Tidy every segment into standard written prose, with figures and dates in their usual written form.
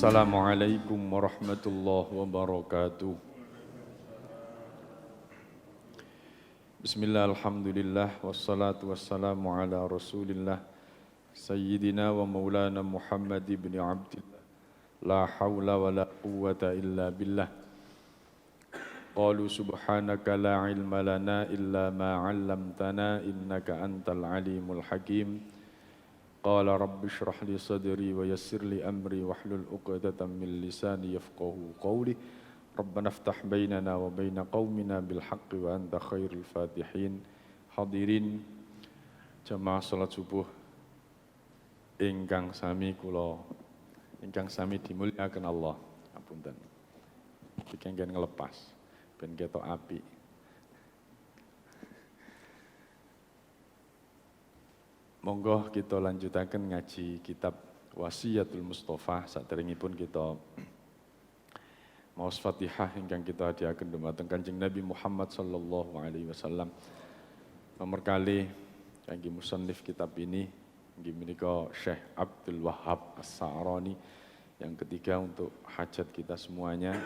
Assalamualaikum warahmatullahi wabarakatuh. Bismillah, alhamdulillah, wassalatu wassalamu ala rasulillah Sayyidina wa maulana Muhammad ibn Abdillah. La hawla wa la quwwata illa billah. Qalu subhanaka la ilma lana illa ma 'allamtana innaka antal alimul hakim. Qala rabbi shrah li sadri wa yassir li amri wahlul 'uqdatam min lisani yafqahu qawli. Rabbana iftah bainana wa baina qaumina bil haqqi wa anta khairul fatihin. Hadirin jamaah salat subuh ingkang sami dimulyakaken Allah. Apunten. Kengken ngelepas ben ketok api. Monggo kita lanjutaken ngaji kitab Wasiyatul Mustafa. Saderengipun kita maos Fatihah ingkang kita hadiahaken dumateng Kanjeng Nabi Muhammad sallallahu alaihi wasallam. Nomor kali kangge musannif kitab ini inggih menika Syekh Abdul Wahhab As-Sa'rani. Yang ketiga untuk hajat kita semuanya.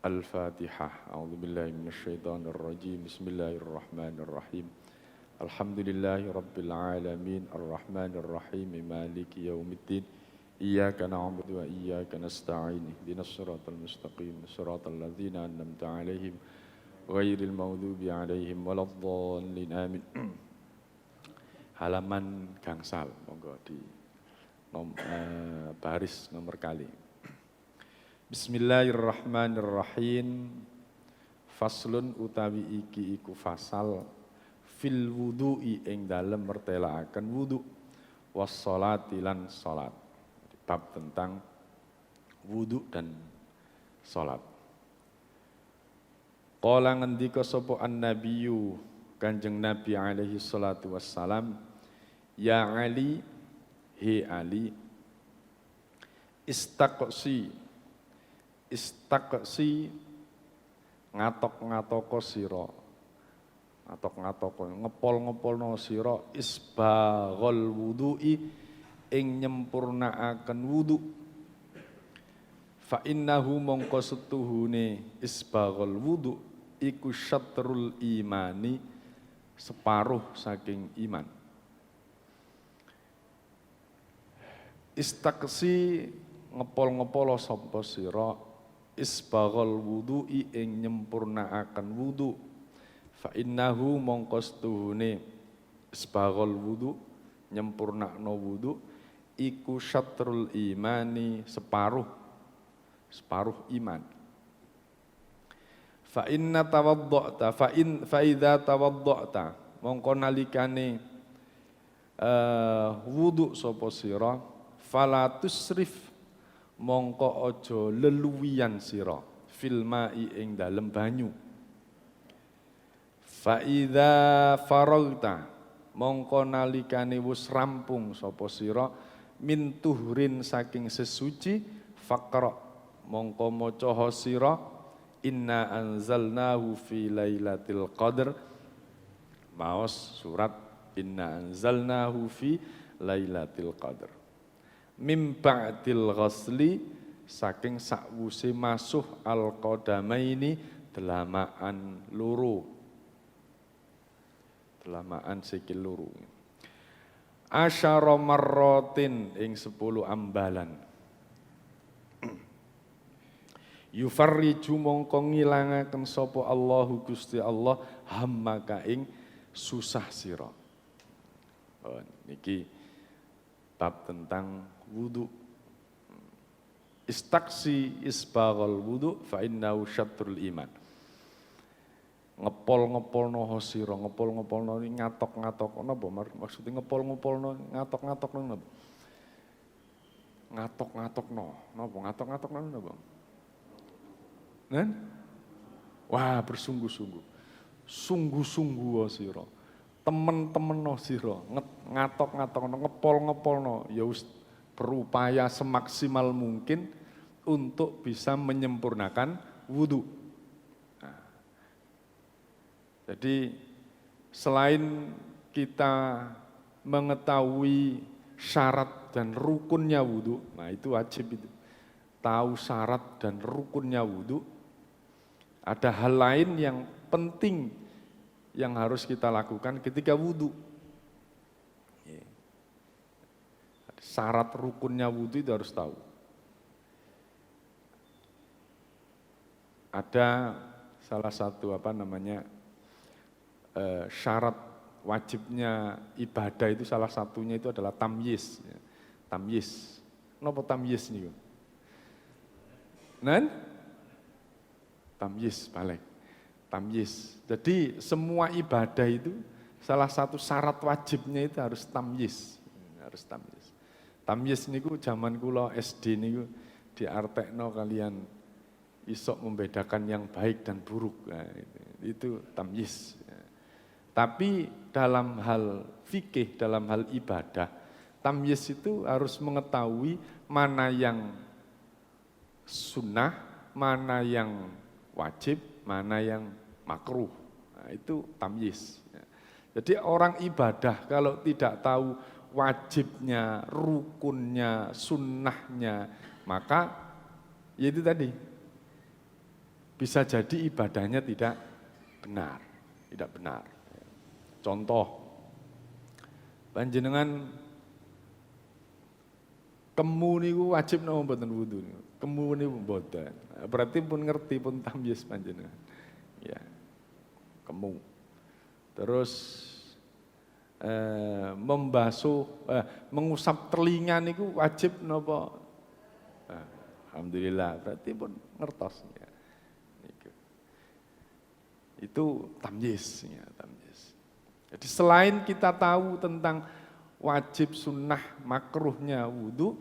Al-Fatihah. A'udzubillahi minasyaitonirrajim. Bismillahirrahmanirrahim. Alhamdulillahi rabbil alamin arrahmanir rahim maliki yaumiddin iyyaka na'budu wa iyyaka nasta'in ihdinas siratal mustaqim siratal ladzina an'amta 'alaihim ghairil maghdubi 'alaihim waladdallin amin. Halaman gangsal monggo di baris nomor kali. Bismillahirrahmanirrahim. Faslun utawi iki iku fasal fil wudu'i ing dalem mertelaaken wudu wassalati lan salat. Bab tentang wudu dan salat. Qala ngendika sapa an-nabiyyu Kanjeng Nabi alaihi salatu wassalam, ya Ali, he Ali, istaqsi ngatok-ngatoko sira. Ngatok-ngatok ngepol-ngepolno sira isbaghal wudu'i ing nyempurnaaken wudu. Fa innahu mongko setuhune isbaghal wudu iku syatrul imani, separuh saking iman. Istaksi ngepol-ngepolo sapa sira isbaghal wudu'i ing nyempurnaaken wudu. Fa innahu mongko setuhune isbaghal wudu nyempurnakno wudu iku syatrul imani, separuh iman. Fa inna tawadda'ta fa idza tawadda'ta mongko nalikane wudu sapa sira fala tusrif mongko aja leluwian sira fil ma'i ing dalem banyu. Fa idza faragta mongko nalikane wis rampung sapa sira min tuhrin saking sesuci faqra mongko maca sira inna anzalnahu fi lailatul qadar. Maos surat inna anzalnahu fi lailatul qadar. Mim ba'dil ghasli saking sakwuse masuh al qadamaini delamaan loro. Delamaan sikil loro. Asyara marratin ing 10 ambalan. Yufarriju mongko ngilangaken sapa Allahu Gusti Allah hammaka ing susah sira. Niki bab tentang wudu. Istaksi isbaghal wudu fa innahu syatrul iman. Ngepol-ngepolno sira, ngepol-ngepolno ngatok-ngatok napa maksudnya ngepol-ngepolno ngatok-ngatokno napa? Ngatok-ngatokno napa? Ngatok-ngatokno napa? Nen? Wah, bersungguh-sungguh. Sungguh-sungguh sira. Temen-temeno sira, ngatok-ngatokno, ngepol-ngepolno ya wis berupaya semaksimal mungkin untuk bisa menyempurnakan wudu. Jadi selain kita mengetahui syarat dan rukunnya wudu, nah itu wajib itu. Tahu syarat dan rukunnya wudu. Ada hal lain yang penting yang harus kita lakukan ketika wudu. Syarat rukunnya wudu itu harus tahu. Ada salah satu syarat wajibnya ibadah itu salah satunya itu adalah tamyiz. Tamyiz. Napa tamyiz niku? Nen? Tamyiz balik. Tamyiz. Jadi semua ibadah itu salah satu syarat wajibnya itu harus tamyiz. Harus tamyiz. Tamyiz niku zaman kula SD niku diartekno kalian isok membedakan yang baik dan buruk. Nah, itu tamyiz. Tapi dalam hal fikih, dalam hal ibadah, tamyiz itu harus mengetahui mana yang sunnah, mana yang wajib, mana yang makruh. Nah, itu tamyiz. Jadi orang ibadah kalau tidak tahu wajibnya, rukunnya, sunnahnya, maka ya itu tadi, bisa jadi ibadahnya tidak benar. Contoh, panjenengan kemu niku wajib napa mboten wudu niku. Kemu niku mboten. Berarti pun ngerti pun tamyiz panjenengan. Ya. Kemu. Terus mengusap telinga niku wajib napa? Alhamdulillah, berarti pun ngertos ya. Itu tamyiz ya, tamyiz. Jadi selain kita tahu tentang wajib sunnah makruhnya wudu,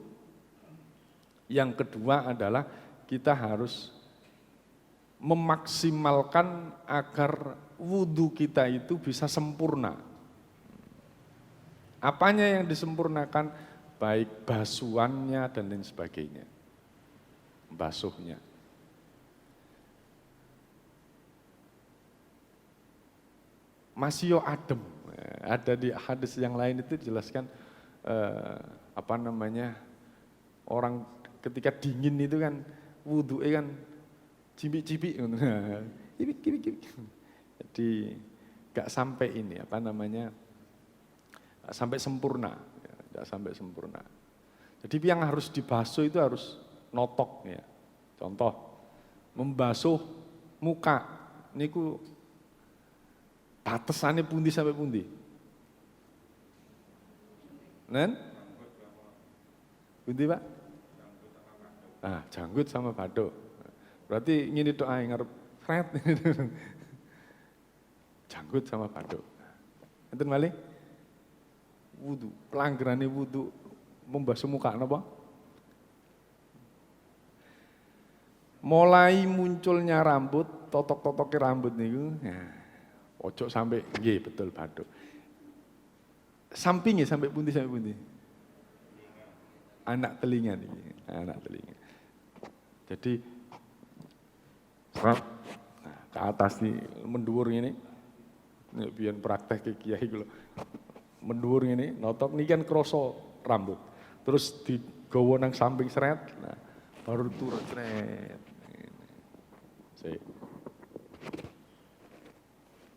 yang kedua adalah kita harus memaksimalkan agar wudu kita itu bisa sempurna. Apanya yang disempurnakan? Baik basuhannya dan lain sebagainya. Basuhnya. Masih adem. Ada di hadis yang lain itu dijelaskan orang ketika dingin itu kan wudu'e kan cibik-cibik. Cibik. Jadi gak sampai ini sampai sempurna, tidak sampai sempurna. Jadi yang harus dibasuh itu harus notok ya. Contoh, membasuh muka, niku batasane pundi sampai pundi? Nen? Pundi Pak? Janggut sama baduk. Berarti ngene tok ae ngarep fret. Janggut sama baduk. Enten malih? Wudu, pelanggarane wudu membasuh muka napa? Mulai munculnya rambut, totok-totoknya rambut niku, ojo sampai nggih betul baduk. Sampingnya sampai pundi? Anak telinga niki, anak telinga. Jadi ke atas nih menduwur ini. Nek biyen praktek ke kiai kula. Mendur ini, notok ini kan kroso rambut, terus digawa nang samping seret, nah, baru turun seret.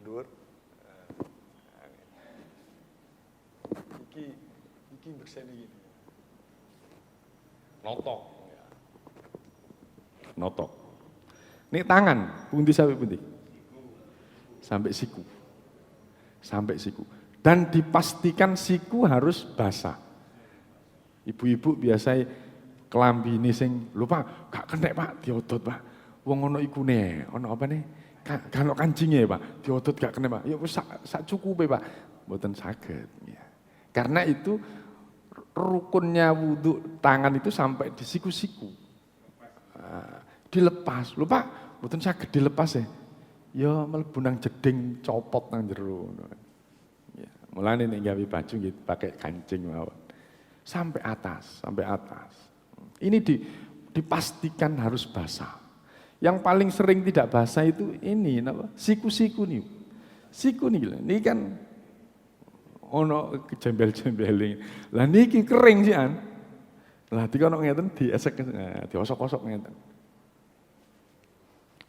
Dur, iki bersih ini, notok. Ini tangan, pundi sampai pundi? Sampai siku. Dan dipastikan siku harus basah. Ibu-ibu biasa kelambi ini sing, lho Pak, gak kena Pak, diodot Pak. Wong ono ikune, ono apa nih? Kalau kancingnya Pak, diodot gak kena Pak. Ya sak cukupe Pak. Mboten saged. Ya. Karena itu rukunnya wudu tangan itu sampai di siku-siku. Dilepas, lho Pak, mboten saged dilepas ya. Ya mlebu nang jeding copot nang jero. Mulane nek gawe baju gitu pakai kancing mawon. Sampai atas. Ini dipastikan harus basah. Yang paling sering tidak basah itu ini siku-siku nih. Siku nih, ini kan ono jembel-jembele. Lah niki kering sih an. Lah dikono ngeten diesek diosok-osok ngeten.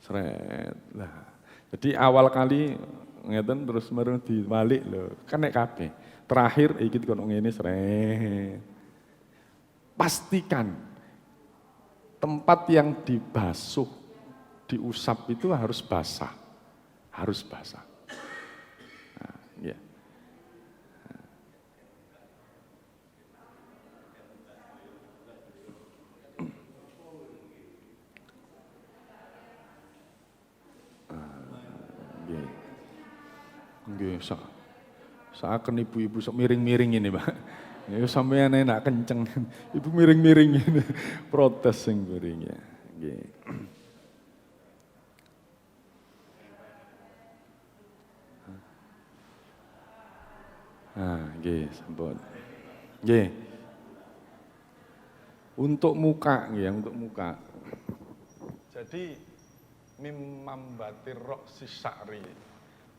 Sret. Lah. Jadi awal kali ngeten terus mereng diwalik lho. Kan nek kabeh. Terakhir iki dikono ngene sret. Pastikan tempat yang dibasuh, diusap itu harus basah. Harus basah. Nah, ya. Nggih, saken ibu-ibu sok miring-miring ini, Pak. Ya sampeyan enak kenceng. Ibu miring-miring ini. Protes sing miring ya. Nggih. Nggih, sampun. Nggih. Untuk muka nggih, untuk muka. Jadi mimambatir roksi sya'ri.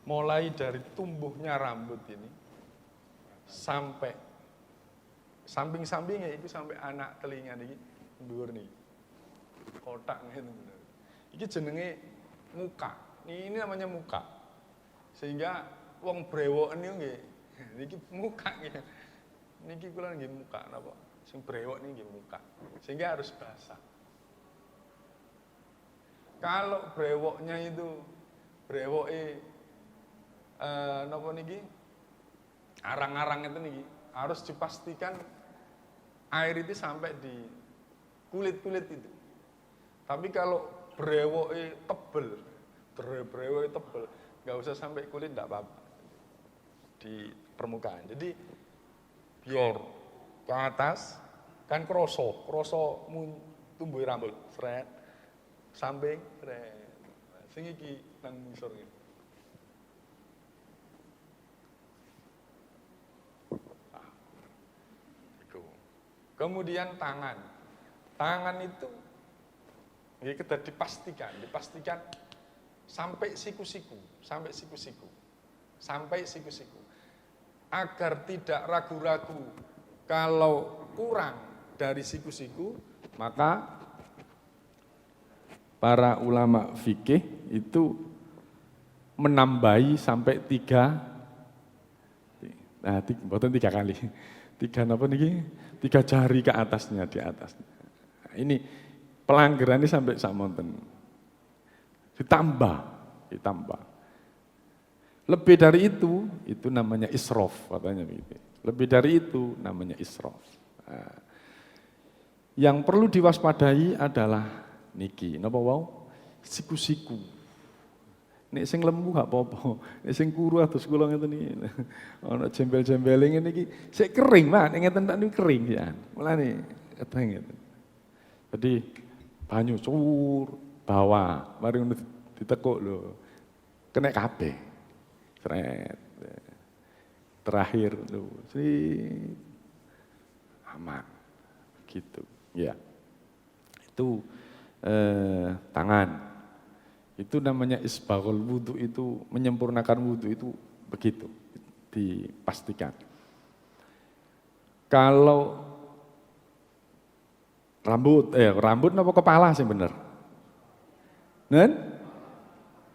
Mulai dari tumbuhnya rambut ini sampai samping-sampingnya itu sampai anak telinga niki dhuwur niki. Kotak ngene. Iki jenenge muka. Ini namanya muka. Sehingga wong brewok niku nggih niki muka nggih. Niki kula nggih muka napa? Sing brewok niki nggih muka. Sehingga harus basah. Kalau brewoknya itu brewoke napa niki? Arang-arang itu niki harus dipastikan air itu sampai di kulit-kulit itu. Tapi kalau brewoke tebel, brewoke tebel, nggak usah sampai kulit enggak apa-apa. Di permukaan. Jadi biar ke atas kan kroso tumbuh rambut, sret. Samping, sret. Sing iki nang ngisor iki. Kemudian tangan. Tangan itu ya kita dipastikan sampai siku-siku. Agar tidak ragu-ragu kalau kurang dari siku-siku, maka para ulama fikih itu menambahi sampai 3 kali. 3 jari ke atasnya di atas. Nah, ini pelanggaran ini sampai samonten. Ditambah. Lebih dari itu namanya israf katanya begitu. Lebih dari itu namanya israf. Nah, yang perlu diwaspadai adalah niki, napa wau? Siku-siku. Nek sing lemu gak apa-apa, nek sing kuru atus kula ngeten iki. Ana jembel-jembele ngene iki, sik kering, Pak. Nek ngeten tak niku kering ya. Mulane keteng ngeten. Jadi banyu cur bawah, mari ngono ditekuk lho. Kena kabeh. Sret. Terakhir lho, aman. Gitu. Ya. Itu tangan. Itu namanya isbaghul wudu, itu menyempurnakan wudu itu begitu dipastikan. Kalau rambut apa kepala sih bener? Nen?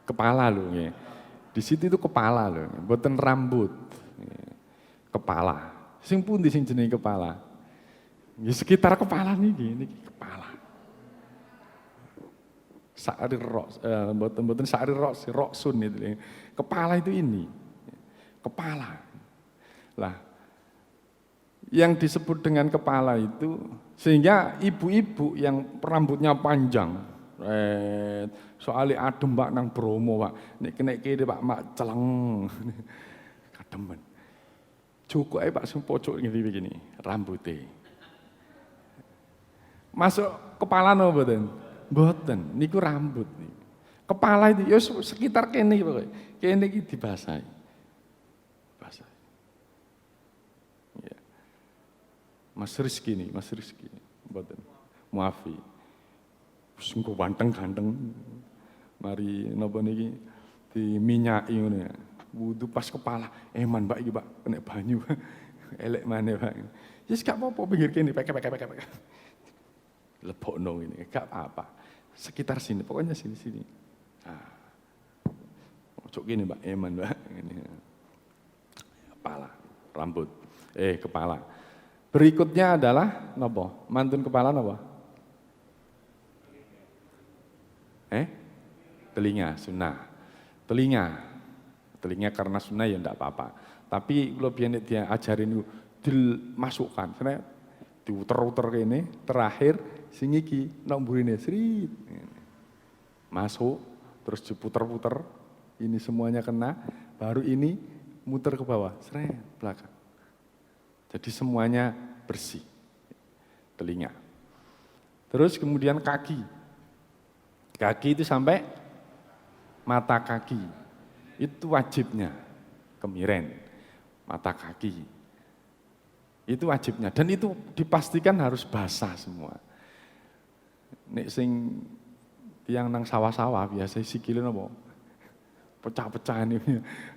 Kepala lho nggih. Di situ itu kepala lho, mboten rambut. Kepala. Sing pundi sing jenenge kepala? Nggih sekitar kepala niki kepala. Sa'ri ros, mboten sa'ri ros, roksun itu. Kepala itu ini. Kepala. Lah, yang disebut dengan kepala itu, sehingga ibu-ibu yang rambutnya panjang, soalnya adem Pak nang Bromo Pak, nek kena kene Pak mak celeng, kademen. Cukup Pak sing pojok begini, rambutnya. Masuk kepala no mboten? Mboten, niku rambut nih. Kepala itu ya sekitar kene pokoke. Kene iki dibasahi. Basahi. Ya. Mas Rizky. Mboten. Muafi. Wis ganteng-ganteng. Mari napa niki diminyaki ngono ya. wudu pas kepala, eman Mbak iki Mbak kena banyu. Elek maneh Pak. Ya gak apa-apa pinggir kene pek. Lebokno ini, gak apa-apa. Sekitar sini, pokoknya sini. Nah, ojo gini Mbak, eman Mbak. Ini. Kepala, rambut, kepala. Berikutnya adalah nopo? Mantun kepala nopo? Telinga, sunnah. Telinga karena sunnah ya enggak apa-apa. Tapi kalau biar dia ajarin itu dimasukkan, karena diuter-uter ini terakhir sing iki nang mburine srit. Masuk terus diputer-puter, ini semuanya kena, baru ini muter ke bawah, seret belakang. Jadi semuanya bersih. Telinga. Terus kemudian kaki. Kaki itu sampai mata kaki. Itu wajibnya. Kemiren. Mata kaki. Itu wajibnya. Dan itu dipastikan harus basah semua. Nek sing tiang nang sawah-sawah biasa sikile napa? Pecah-pecah ini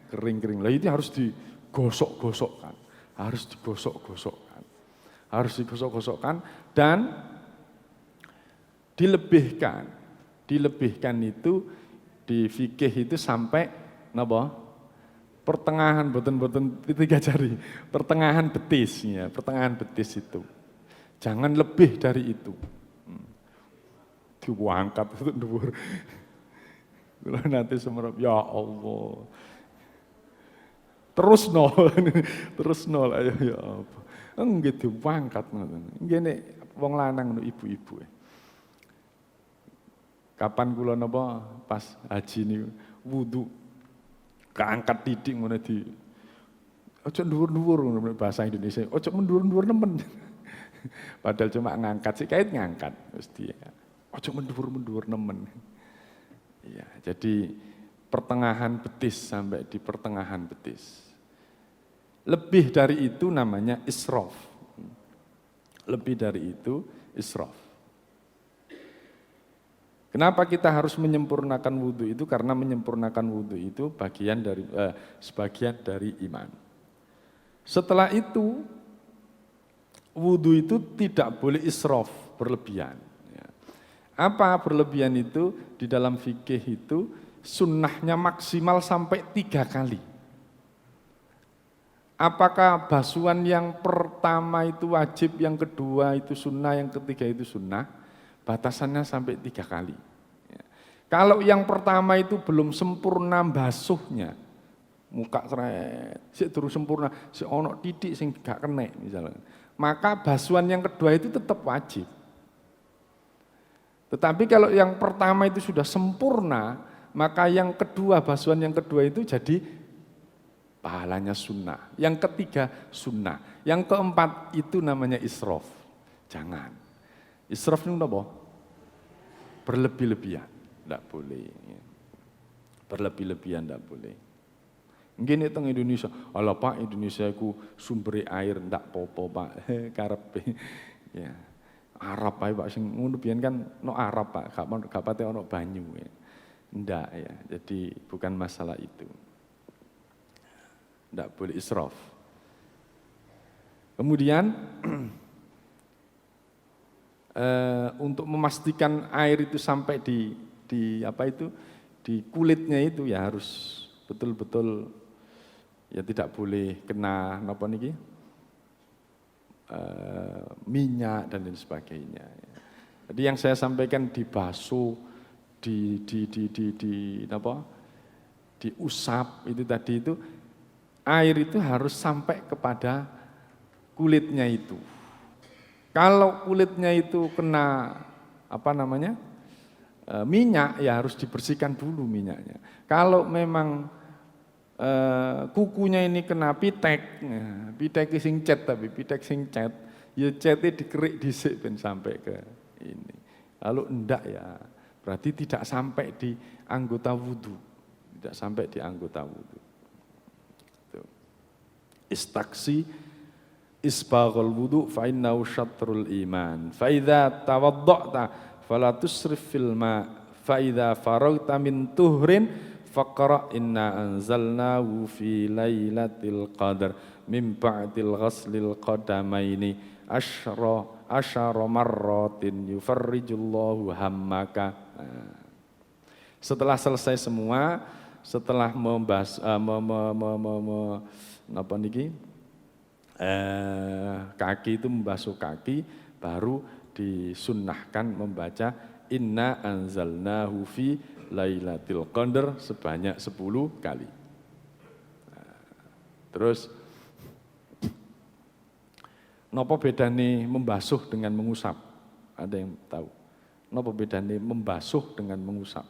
kering-kering. Lah itu harus digosok-gosokkan. Harus digosok-gosokkan dan dilebihkan. Dilebihkan itu di fikih itu sampai napa? Pertengahan boten 3 jari, pertengahan betis ya, pertengahan betis itu. Jangan lebih dari itu. Diangkat itu dhuwur. Kalau nanti semerap, ya Allah. Terus nol ayo ya apa. Enggak diangkat ngoten. Nggih nek wong lanang ibu-ibu. Kapan kula napa pas haji niku wudu keangkat titik ngono di ojo dhuwur-dhuwur ngono bahasa Indonesia. Ojo mendur-mendur nemen. Padahal cuma ngangkat sih kait ngangkat mesti. Ojo mendur-mendur nemen. Iya, jadi pertengahan betis sampai di pertengahan betis. Lebih dari itu namanya israf. Lebih dari itu israf. Kenapa kita harus menyempurnakan wudhu itu? Karena menyempurnakan wudhu itu sebagian dari iman. Setelah itu, wudhu itu tidak boleh israf, berlebihan. Apa berlebihan itu? Di dalam fikih itu sunnahnya maksimal sampai 3 kali. Apakah basuhan yang pertama itu wajib, yang kedua itu sunnah, yang ketiga itu sunnah? Batasannya sampai 3 kali. Kalau yang pertama itu belum sempurna basuhnya, muka seret, sik durung sempurna, sik ono titik sing gak kenek misalnya, maka basuhan yang kedua itu tetap wajib. Tetapi kalau yang pertama itu sudah sempurna, maka yang kedua, basuhan yang kedua itu jadi pahalanya sunnah. Yang ketiga sunnah. Yang keempat itu namanya israf. Jangan. Israf itu apa? Berlebih-lebihan. Tidak boleh. Berlebih-lebihan tidak boleh. Mungkin itu Indonesia. Alah Pak, Indonesia itu sumber air tidak popo Pak. Karepe. Ya. Arab ae Pak sing ngono biyen kan no Arab Pak, gak pate ono banyu ya. Ndak ya. Jadi bukan masalah itu. Ndak boleh israf. Kemudian untuk memastikan air itu sampai di apa itu di kulitnya itu ya harus betul-betul ya tidak boleh kena napa niki minyak dan lain sebagainya. Jadi yang saya sampaikan dibasuh, diusap itu tadi itu air itu harus sampai kepada kulitnya itu. Kalau kulitnya itu kena minyak ya harus dibersihkan dulu minyaknya. Kalau memang kukunya ini kena pitek, pitek sing cet tapi pitek sing cet, ya cetnya dikerik dhisik ben sampai ke ini. Kalau enggak ya berarti tidak sampai di anggota wudu, tidak sampai di anggota wudu. Istaksi isbaghul wudu fa innahu syatrul iman. Fa idza tawadda'ta fala tusrif fil ma, fa idza faraghta min tuhrin faqra inna anzalnahu fi lailatul qadar min ba'dil ghaslil qadamaini asyara marratin yufarrijullahu hammaka. Setelah selesai semua, setelah membahas kaki itu membasuh kaki, baru disunnahkan membaca inna anzalnahu fi lailatul qadar sebanyak 10 kali. Terus napa bedane membasuh dengan mengusap? Ada yang tahu? Napa bedane membasuh dengan mengusap?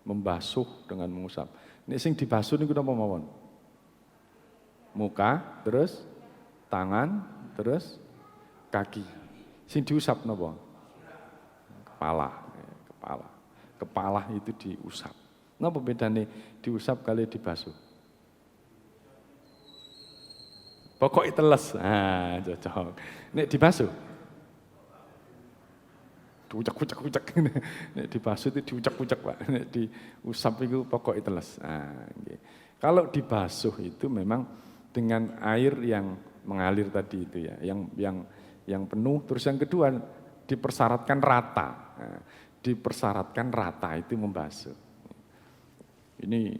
Membasuh dengan mengusap. Nek sing dibasuh niku napa mawon? Muka, terus tangan, terus kaki. Sing diusap napa? Kepala. Kepala itu diusap. Napa bedane diusap kali dibasuh? Pokoknya teles. Ah, cocok. Nek dibasuh diucak-ucak. Nek dibasuh itu diucak-ucak, Pak. Nek diusap itu pokoknya teles. Nah, okay. Kalau dibasuh itu memang dengan air yang mengalir tadi itu ya, yang penuh. Terus yang kedua dipersyaratkan rata. Nah, dipersyaratkan rata itu membasuh. Ini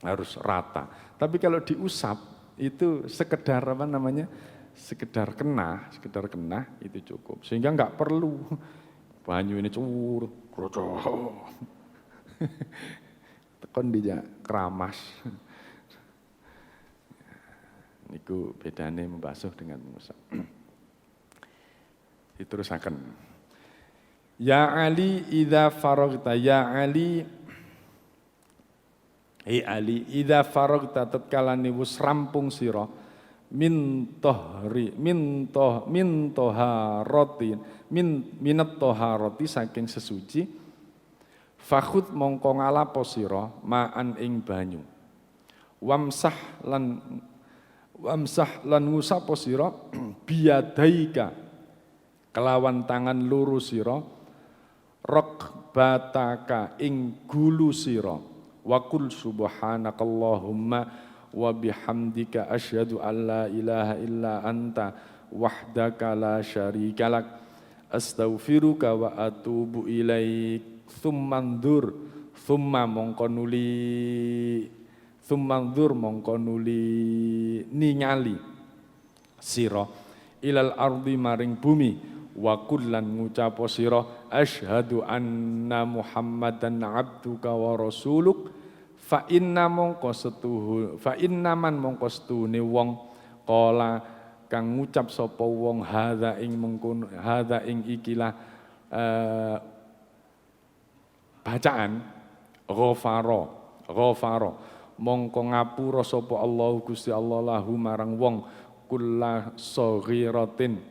harus rata. Tapi kalau diusap itu sekedar apa namanya? Sekedar kena itu cukup. Sehingga enggak perlu banyu ini cur, krocok. Tekon dia keramas. Niku bedane membasuh dengan mengusap. Diterusaken. Ya Ali idza faragta ya Ali Ali idza faragta tatkalane wis rampung sira minat toharoti saking sesuci fakhud mongko ngalapo sira ma'an ing banyu wamsah lan ngusapo sira biyadaika kelawan tangan loro sira rokbataka ing gulu sira wa qul subhanakallahumma wa bihamdika asyhadu an la ilaha illa anta wahdaka la syarika lak astaghfiruka wa atubu ilaik tsummandur mongko nuli ningali sira ilal ardi maring bumi wa kullan ngucapo sira asyhadu anna muhammadan abduka wa rasuluk fa inna man mongko setuhune wong kala kang ngucap sapa wong hadza ing ikilah bacaan ghafara mongko ngapura sapa Allah Gusti Allah lahu marang wong kullah saghiratin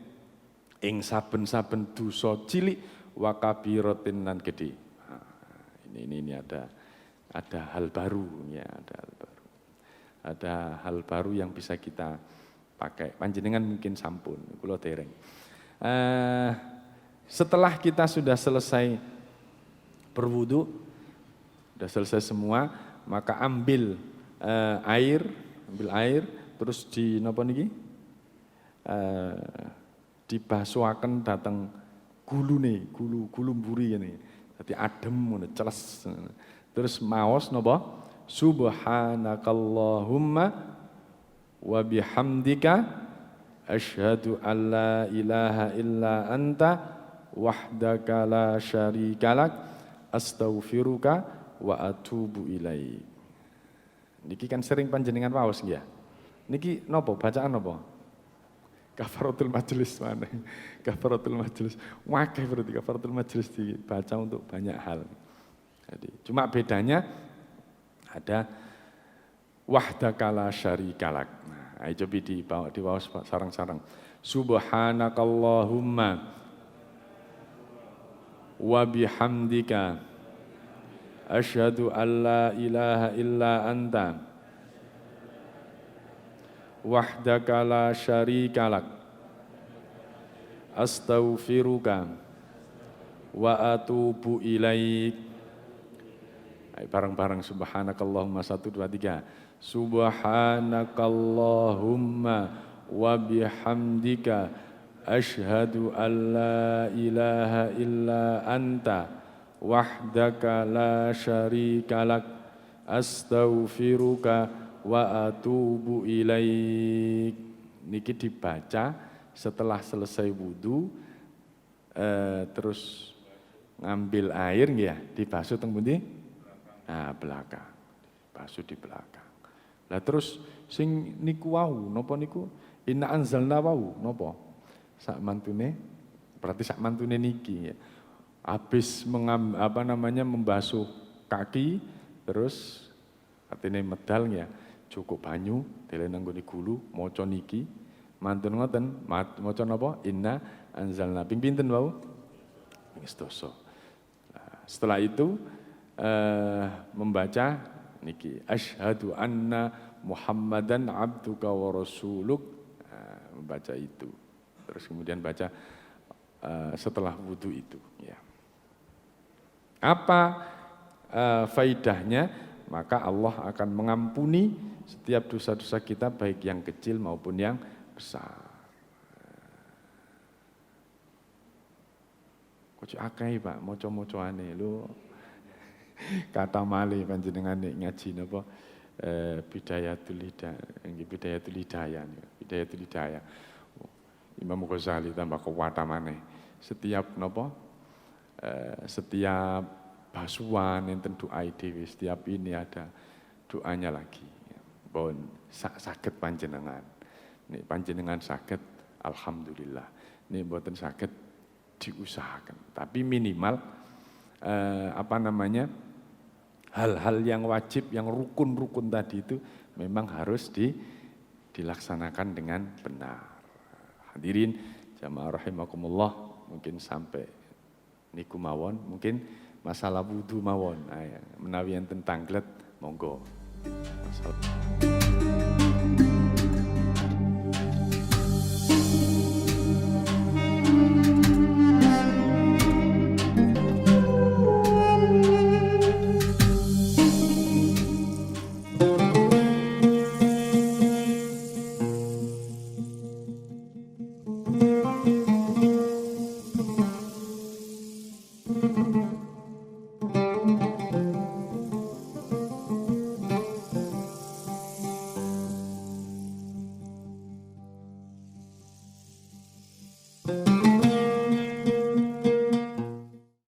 ing saben-saben dosa cilik wa kabiratin lan gedhe. Ini ada hal baru ya, ada hal baru yang bisa kita pakai. Panjenengan mungkin sampun, kula dereng. Setelah kita sudah selesai berwudu, sudah selesai semua, maka ambil air, terus di napa niki? Dibasuhaken dateng gulune, gulu mburi ngene. Dadi adem ngono, celes. Terus maos napa? Subhanakallahumma wa bihamdika asyhadu an la ilaha illa anta wahdaka la syarikalak astaghfiruka wa atubu ilaik. Niki kan sering panjenengan waos nggih ya. Niki napa bacaan napa? Kafaratul majelis mana? Kafaratul majelis. Wakeh berarti kafaratul majelis dibaca untuk banyak hal. Jadi, cuma bedanya ada wahdaka la syarikalak. Nah, ayo coba di bawah sarang-sarang. Subhanakallahumma wa bihamdika asyhadu an la ilaha illa anta wahdaka la syarikalak astaghfiruka wa atubu ilaik. Ayo bareng-bareng subhanakallahumma 1 2 3. Subhanakallahumma wa bihamdika asyhadu an la ilaha illa anta wahdaka la syarika lak astaghfiruka wa atubu ilaik. Niki dibaca setelah selesai wudu, terus ngambil air ya, dibasuh teng pundi? Nah, belakang. Basuh di belakang. Lah terus sing niku wau napa niku? Inna anzalna wau napa? Sak mantune, berarti sak mantune niki ya. Habis membasuh kaki, terus artine medal ya, cukup banyu, dele nang nggone gulu, maca niki, mantun ngoten, maca napa? Inna anzalna. Ping pinten wau? Ping 7. Setelah itu membaca niki asyhadu anna Muhammadan abduka wa rasuluk, membaca itu. Terus kemudian baca setelah wudu itu ya. Apa faidahnya? Maka Allah akan mengampuni setiap dosa-dosa kita baik yang kecil maupun yang besar. Kok akeh Pak maca-macane lho. Kata malih panjenengan ngaji napa bidayatul hidayah. Imam Ghazali tambah kuwata maneh. Setiap napa setiap basuhan enten doa dhewe, setiap ini ada doanya lagi. Bon saged panjenengan. Nek panjenengan saged alhamdulillah. Nek mboten saged diusahakan. Tapi minimal hal-hal yang wajib, yang rukun-rukun tadi itu memang harus dilaksanakan dengan benar. Hadirin jamaah rahimakumullah, mungkin sampai niku mawon, mungkin masalah wudu mawon. Menawi enten tanglet monggo. Masalah.